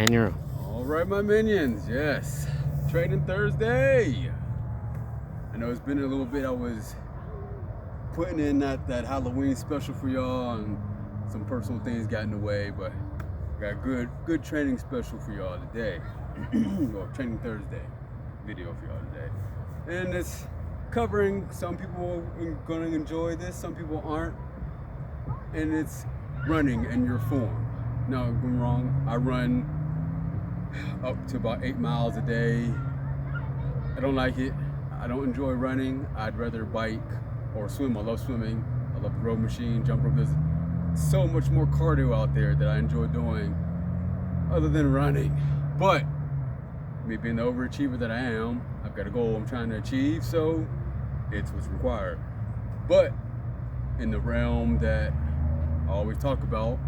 And you're all right, my minions. Yes, Training Thursday. I know it's been a little bit. I was putting in that Halloween special for y'all, and some personal things got in the way, but got a good training special for y'all today. Well, Training Thursday video for y'all today, and it's covering. Some people are going to enjoy this, some people aren't, and it's running in your form. No, I'm wrong. I run up to about 8 miles a day. I don't like it. I don't enjoy running. I'd rather bike or swim. I love swimming. I love the row machine, jump rope. There's so much more cardio out there that I enjoy doing other than running. But me being the overachiever that I am, I've got a goal I'm trying to achieve, so it's what's required. But in the realm that I always talk about,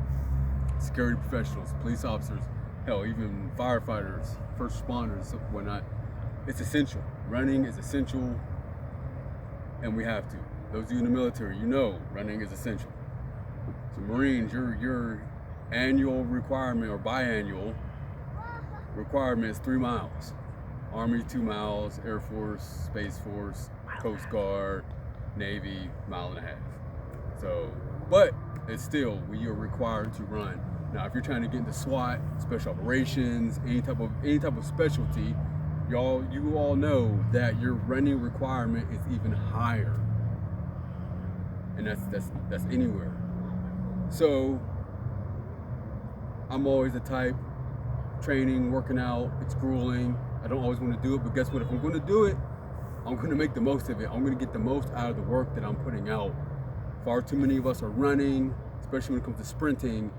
security professionals, police officers, hell, even firefighters, first responders, whatnot, it's essential. Running is essential, and we have to. Those of you in the military, you know running is essential. So Marines, your annual requirement or biannual requirement is 3 miles. Army, 2 miles. Air Force, Space Force, Coast Guard, Navy, 1.5 miles. So, but it's still, we are required to run. Now, if you're trying to get into SWAT, special operations, any type of specialty, you all know that your running requirement is even higher, and that's anywhere. So I'm always the type, training, working out, it's grueling. I don't always want to do it, but guess what? If I'm going to do it, I'm going to make the most of it. I'm going to get the most out of the work that I'm putting out. Far too many of us are running, especially when it comes to sprinting,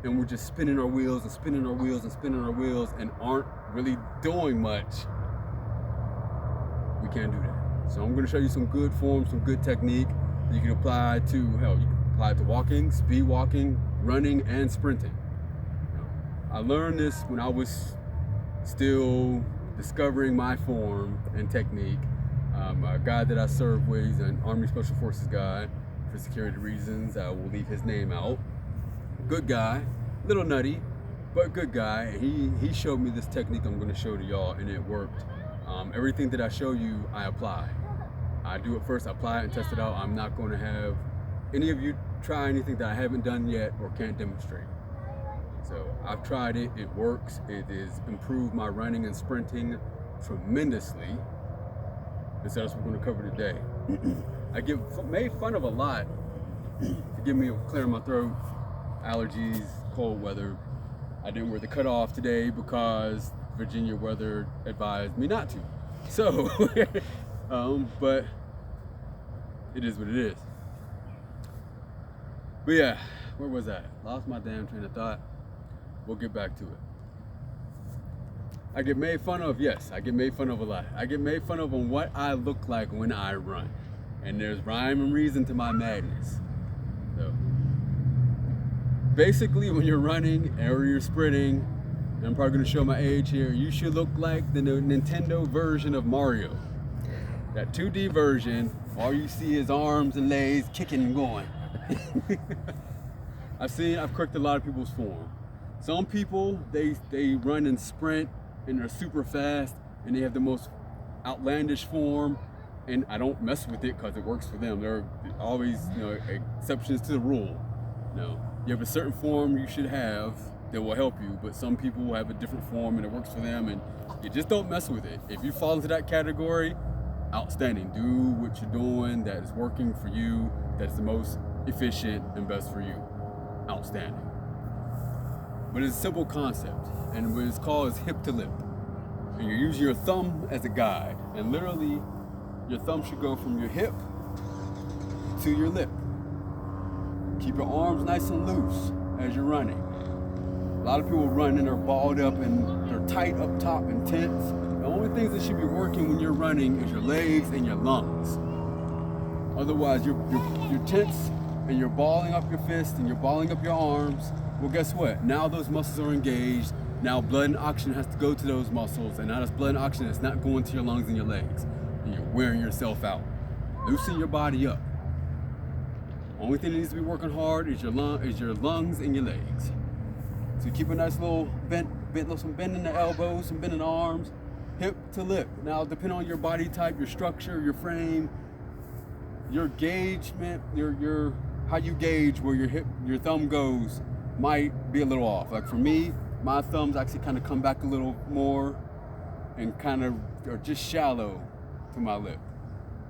and we're just spinning our wheels and spinning our wheels and spinning our wheels and aren't really doing much. We can't do that. So I'm going to show you some good forms, some good technique that you can apply to, hell, you can apply it to walking, speed walking, running, and sprinting. I learned this when I was still discovering my form and technique. A guy that I served with, he's an Army Special Forces guy. For security reasons, I will leave his name out. Good guy, little nutty, but good guy. And he showed me this technique I'm going to show to y'all, and it worked. Everything that I show you, I apply. I do it first, I apply it and test it out. I'm not going to have any of you try anything that I haven't done yet or can't demonstrate. So I've tried it, it works. It has improved my running and sprinting tremendously. And so that's what we're going to cover today. I get made fun of a lot. Forgive me, clearing my throat, allergies, cold weather. I didn't wear the cutoff today because Virginia weather advised me not to. So, but it is what it is. But yeah, where was I? Lost my damn train of thought. We'll get back to it. I get made fun of, yes, I get made fun of a lot. I get made fun of on what I look like when I run. And there's rhyme and reason to my madness. So, basically when you're running or you're sprinting, and I'm probably gonna show my age here, you should look like the Nintendo version of Mario. That 2D version, all you see is arms and legs kicking and going. I've corrected a lot of people's form. Some people, they run and sprint and they're super fast and they have the most outlandish form, and I don't mess with it because it works for them. There are always, exceptions to the rule. You have a certain form you should have that will help you, but some people have a different form and it works for them, and you just don't mess with it. If you fall into that category, outstanding. Do what you're doing that is working for you, that is the most efficient and best for you. Outstanding. But it's a simple concept, and what it's called is hip to lip. And you're using your thumb as a guide, and literally your thumb should go from your hip to your lip. Keep your arms nice and loose as you're running. A lot of people run and they're balled up and they're tight up top and tense. The only things that should be working when you're running is your legs and your lungs. Otherwise, you're tense and you're balling up your fists and you're balling up your arms. Well, guess what? Now those muscles are engaged. Now blood and oxygen has to go to those muscles, and now this blood and oxygen is not going to your lungs and your legs, and you're wearing yourself out. Loosen your body up. Only thing that needs to be working hard is your lungs and your legs. So keep a nice little bent some bend in the elbows, some bend in the arms, hip to lip. Now, depending on your body type, your structure, your frame, your engagement, your how you gauge where your thumb goes might be a little off. Like for me, my thumbs actually kind of come back a little more and kind of are just shallow to my lip.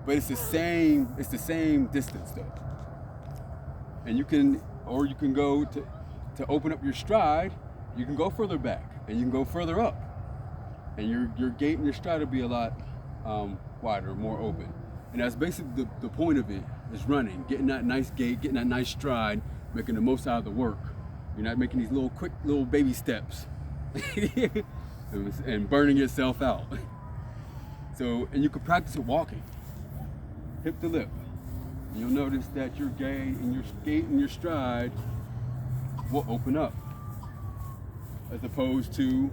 But it's the same distance though. And you can go to open up your stride, you can go further back and you can go further up. And your gait and your stride will be a lot wider, more open. And that's basically the point of it, is running, getting that nice gait, getting that nice stride, making the most out of the work. You're not making these quick little baby steps and burning yourself out. So, and you can practice it walking, hip to lip. And you'll notice that your gait and your stride will open up, as opposed to,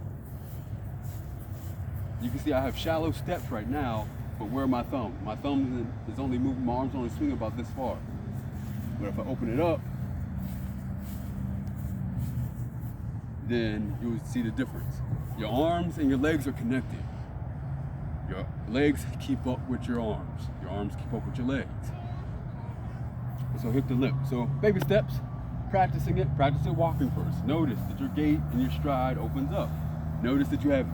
you can see I have shallow steps right now, but where my thumb? My thumb is only moving, my arm's only swinging about this far. But if I open it up, then you'll see the difference. Your arms and your legs are connected. Your legs keep up with your arms. Your arms keep up with your legs. So hip to lip. So baby steps, practice it walking first. Notice that your gait and your stride opens up. Notice that you have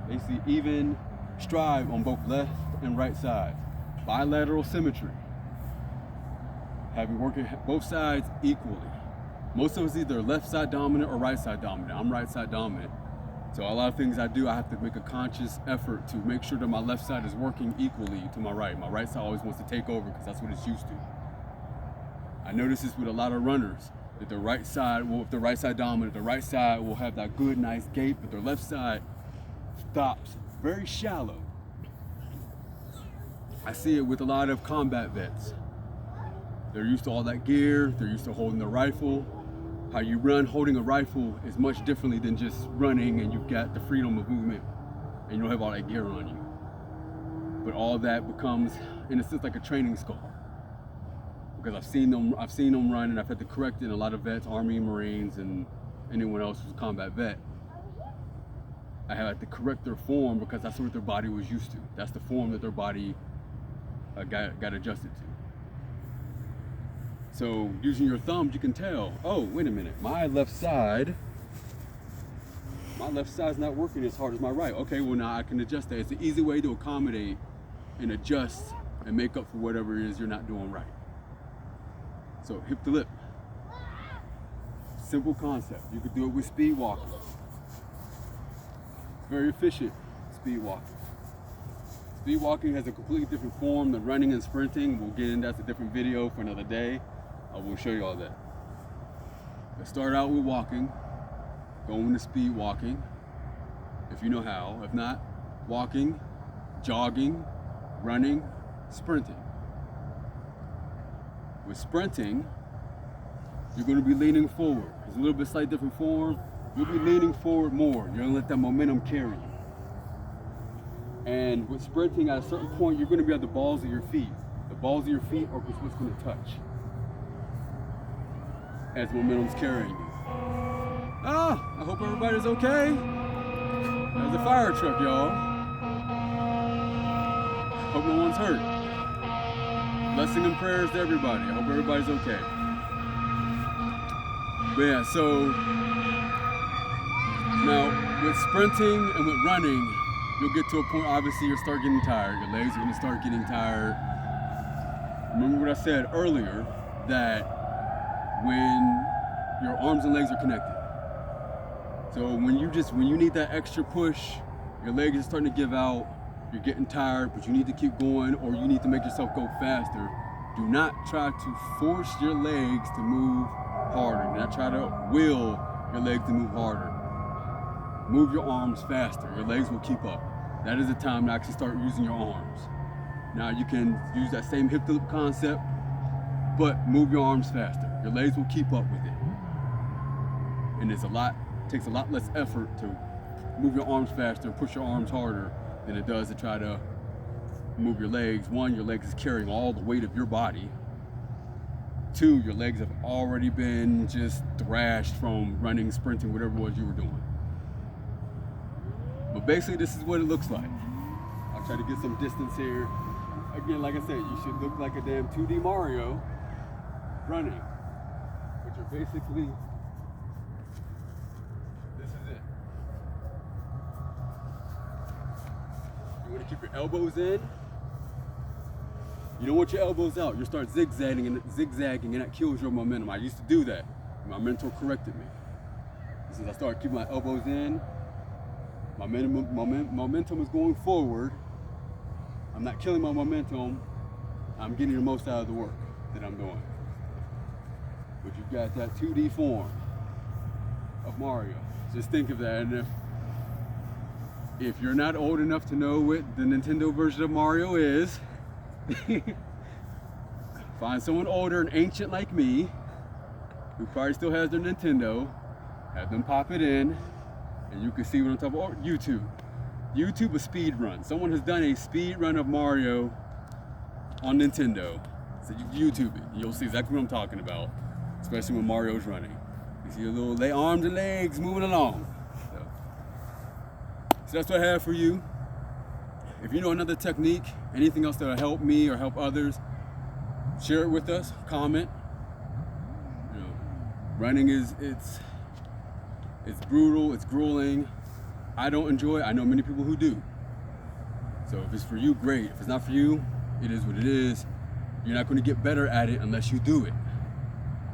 basically even stride on both left and right sides. Bilateral symmetry. Having working both sides equally. Most of us either left side dominant or right side dominant. I'm right side dominant. So a lot of things I do, I have to make a conscious effort to make sure that my left side is working equally to my right. My right side always wants to take over because that's what it's used to. I notice this with a lot of runners, that the right side, well, if the right side dominant, the right side will have that good, nice gait, but their left side stops very shallow. I see it with a lot of combat vets. They're used to all that gear, they're used to holding the rifle. How you run holding a rifle is much differently than just running and you've got the freedom of movement and you don't have all that gear on you. But all that becomes, in a sense, like a training scar. Because I've seen them run, and I've had to correct it in a lot of vets, Army, Marines, and anyone else who's a combat vet. I had to correct their form because that's what their body was used to. That's the form that their body got adjusted to. So using your thumbs, you can tell, oh, wait a minute, my left side's not working as hard as my right. Okay, well now I can adjust that. It's an easy way to accommodate and adjust and make up for whatever it is you're not doing right. So hip to lip. Simple concept. You could do it with speed walking. It's very efficient, speed walking. Speed walking has a completely different form than running and sprinting. We'll get into that's a different video for another day. I will show you all that. Let's start out with walking, going to speed walking, if you know how. If not, walking, jogging, running, sprinting. With sprinting, you're going to be leaning forward. It's a little bit slightly different form. You'll be leaning forward more. You're going to let that momentum carry you. And with sprinting, at a certain point, you're going to be at the balls of your feet. The balls of your feet are what's going to touch as momentum's carrying you. I hope everybody's okay. There's a fire truck, y'all. Hope no one's hurt. Blessing and prayers to everybody. I hope everybody's okay. But yeah, so now with sprinting and with running, you'll get to a point, obviously you'll start getting tired. Your legs are gonna start getting tired. Remember what I said earlier, that when your arms and legs are connected. So when you need that extra push, your legs are starting to give out, you're getting tired, but you need to keep going, or you need to make yourself go faster. Do not try to force your legs to move harder. Do not try to will your legs to move harder. Move your arms faster. Your legs will keep up. That is the time to actually start using your arms. Now you can use that same hip to lip concept, but move your arms faster. Your legs will keep up with it. And it takes a lot less effort to move your arms faster and push your arms harder than it does to try to move your legs. One, your legs is carrying all the weight of your body. 2, your legs have already been just thrashed from running, sprinting, whatever it was you were doing. But basically, this is what it looks like. I'll try to get some distance here. Again, like I said, you should look like a damn 2D Mario running. But you're basically, this is it. You want to keep your elbows in. You don't want your elbows out. You start zigzagging, and that kills your momentum. I used to do that. My mentor corrected me. Since I started keeping my elbows in, my momentum is going forward. I'm not killing my momentum. I'm getting the most out of the work that I'm doing. But you've got that 2D form of Mario. Just think of that. And if you're not old enough to know what the Nintendo version of Mario is, find someone older and ancient like me who probably still has their Nintendo, have them pop it in, and you can see what I'm talking about. Or YouTube a speed run. Someone has done a speed run of Mario on Nintendo. So you YouTube it. You'll see exactly what I'm talking about, especially when Mario's running. You see a little arms and legs moving along. So that's what I have for you. If you know another technique, anything else that'll help me or help others, share it with us, comment. You know, running it's brutal, it's grueling. I don't enjoy it. I know many people who do. So if it's for you, great. If it's not for you, it is what it is. You're not going to get better at it unless you do it.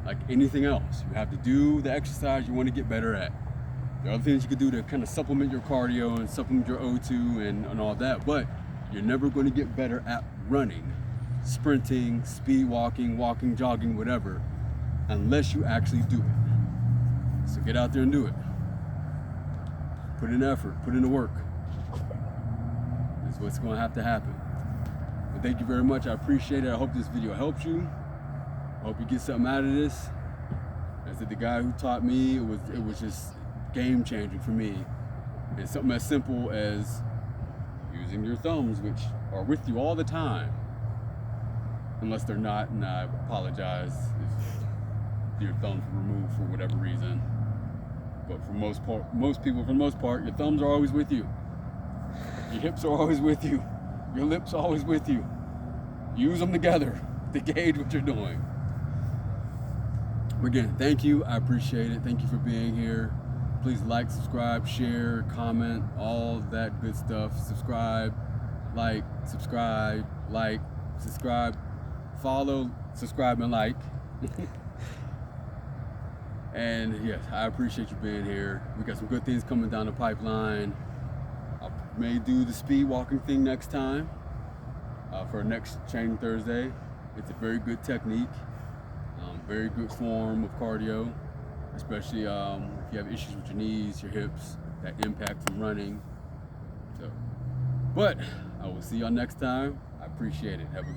Like anything else, you have to do the exercise you want to get better at. There are other things you can do to kind of supplement your cardio and supplement your O2 and all that, but you're never going to get better at running, sprinting, speed walking, jogging, whatever, unless you actually do it. So get out there and do it. Put in effort, put in the work. This is what's going to have to happen. But thank you very much. I appreciate it. I hope this video helps you. I hope you get something out of this. As the guy who taught me, it was just game changing for me. It's something as simple as using your thumbs, which are with you all the time, unless they're not, and I apologize if your thumbs were removed for whatever reason. But for most people, for the most part, your thumbs are always with you. Your hips are always with you. Your lips are always with you. Use them together to gauge what you're doing. Again, thank you. I appreciate it. Thank you for being here. Please like, subscribe, share, comment, all that good stuff. Subscribe, follow, subscribe, and like. And yes, I appreciate you being here. We got some good things coming down the pipeline. I may do the speed walking thing next time for next Training Thursday. It's a very good technique, very good form of cardio, especially if you have issues with your knees, your hips, that impact from running. So, but I will see y'all next time. I appreciate it. Have a